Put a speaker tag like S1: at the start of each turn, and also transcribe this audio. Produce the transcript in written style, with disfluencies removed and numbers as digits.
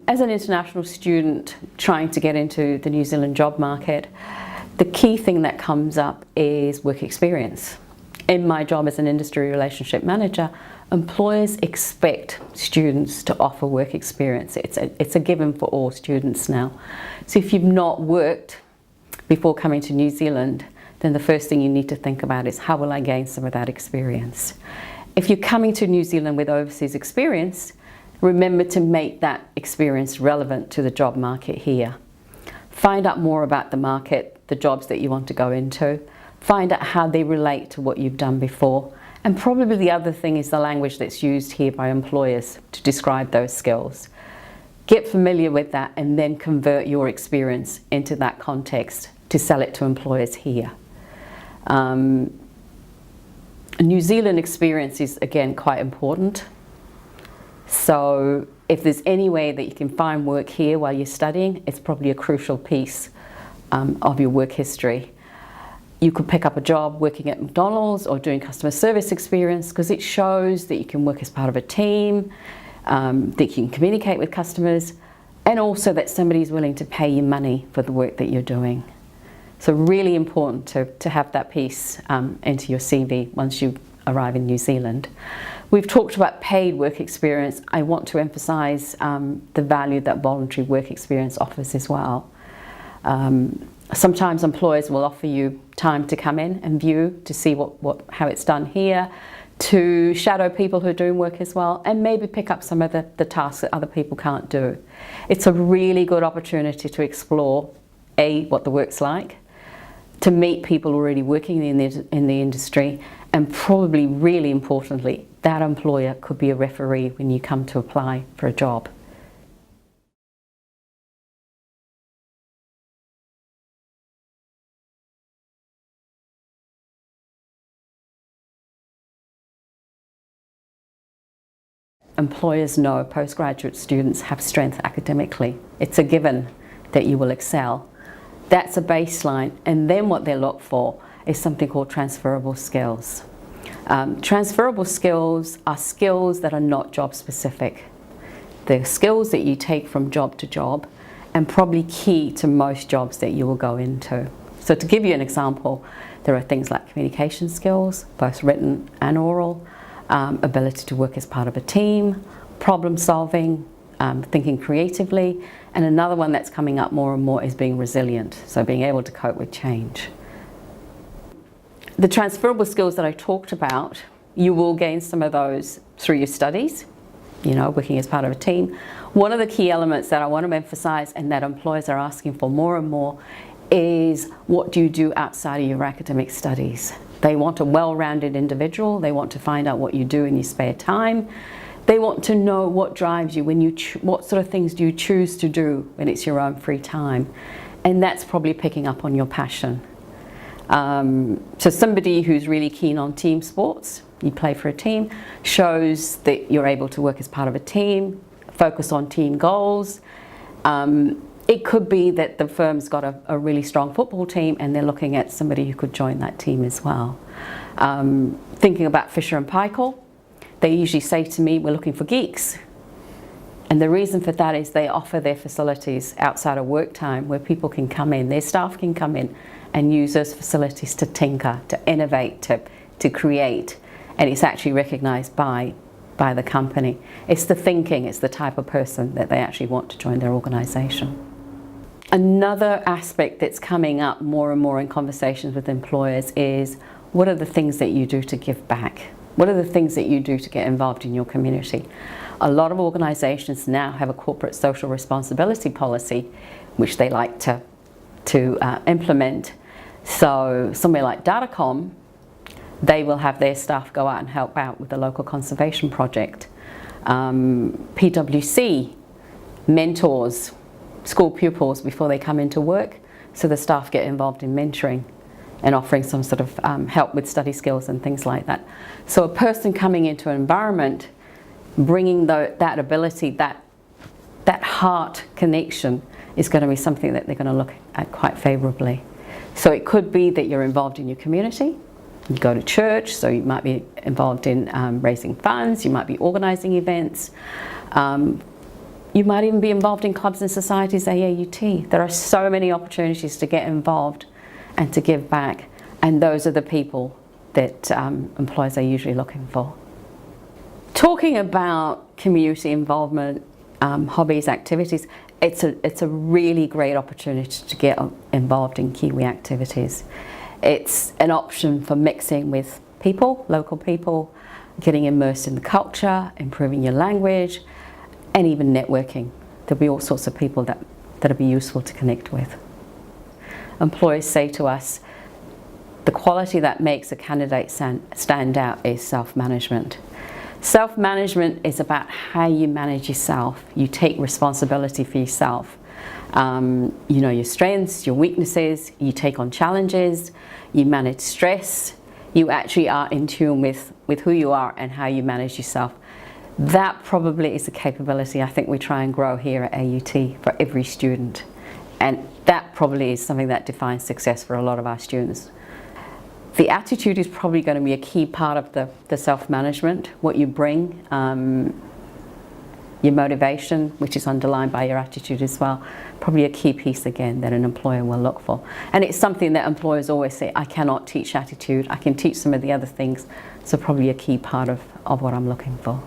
S1: As an international student trying to get into the New Zealand job market, the key thing that comes up is work experience. In my job as an industry relationship manager, employers expect students to offer work experience. It's a given for all students now. So if you've not worked before coming to New Zealand, then the first thing you need to think about is how will I gain some of that experience? If you're coming to New Zealand with overseas experience, remember to make that experience relevant to the job market here. Find out more about the market, the jobs that you want to go into. Find out how they relate to what you've done before. And probably the other thing is the language that's used here by employers to describe those skills. Get familiar with that and then convert your experience into that context to sell it to employers here. New Zealand experience is again quite important. So if there's any way that you can find work here while you're studying, it's probably a crucial piece of your work history. You could pick up a job working at McDonald's or doing customer service experience because it shows that you can work as part of a team, that you can communicate with customers, and also that somebody's willing to pay you money for the work that you're doing. So really important to have that piece into your CV once you arrive in New Zealand. We've talked about paid work experience. I want to emphasise the value that voluntary work experience offers as well. Sometimes employers will offer you time to come in and view to see how it's done here, to shadow people who are doing work as well, and maybe pick up some of the tasks that other people can't do. It's a really good opportunity to explore what the work's like, to meet people already working in the industry, and probably really importantly, that employer could be a referee when you come to apply for a job. Employers know postgraduate students have strength academically. It's a given that you will excel. That's a baseline, and then what they look for is something called transferable skills. Transferable skills are skills that are not job specific. They're skills that you take from job to job and probably key to most jobs that you will go into. So to give you an example, there are things like communication skills, both written and oral, ability to work as part of a team, problem solving, thinking creatively, and another one that's coming up more and more is being resilient, so being able to cope with change. The transferable skills that I talked about, you will gain some of those through your studies, working as part of a team. One of the key elements that I want to emphasize and that employers are asking for more and more is what do you do outside of your academic studies? They want a well-rounded individual. They want to find out what you do in your spare time. They want to know what drives you, what sort of things do you choose to do when it's your own free time. And that's probably picking up on your passion. So somebody who's really keen on team sports, you play for a team, shows that you're able to work as part of a team, focus on team goals. It could be that the firm's got a really strong football team and they're looking at somebody who could join that team as well. Thinking about Fisher and Paykel, they usually say to me, we're looking for geeks. And the reason for that is they offer their facilities outside of work time where people can come in, their staff can come in and use those facilities to tinker, to innovate, to create. And it's actually recognised by the company. It's the thinking, it's the type of person that they actually want to join their organisation. Another aspect that's coming up more and more in conversations with employers is what are the things that you do to give back? What are the things that you do to get involved in your community? A lot of organisations now have a corporate social responsibility policy which they like to implement. So somewhere like Datacom, they will have their staff go out and help out with the local conservation project. PwC mentors school pupils before they come into work, so the staff get involved in mentoring and offering some sort of help with study skills and things like that. So a person coming into an environment, bringing that ability, that heart connection is going to be something that they're going to look at quite favourably. So it could be that you're involved in your community, you go to church, so you might be involved in raising funds, you might be organising events. You might even be involved in clubs and societies, AAUT. There are so many opportunities to get involved and to give back, and those are the people that employers are usually looking for. Talking about community involvement, hobbies, activities, it's a really great opportunity to get involved in Kiwi activities. It's an option for mixing with people, local people, getting immersed in the culture, improving your language, and even networking. There'll be all sorts of people that'll be useful to connect with. Employers say to us, the quality that makes a candidate stand out is self-management. Self-management is about how you manage yourself. You take responsibility for yourself. You know your strengths, your weaknesses, you take on challenges, you manage stress, you actually are in tune with who you are and how you manage yourself. That probably is a capability I think we try and grow here at AUT for every student. And that probably is something that defines success for a lot of our students. The attitude is probably going to be a key part of the self-management, what you bring, your motivation, which is underlined by your attitude as well, probably a key piece again that an employer will look for. And it's something that employers always say, I cannot teach attitude, I can teach some of the other things, so probably a key part of what I'm looking for.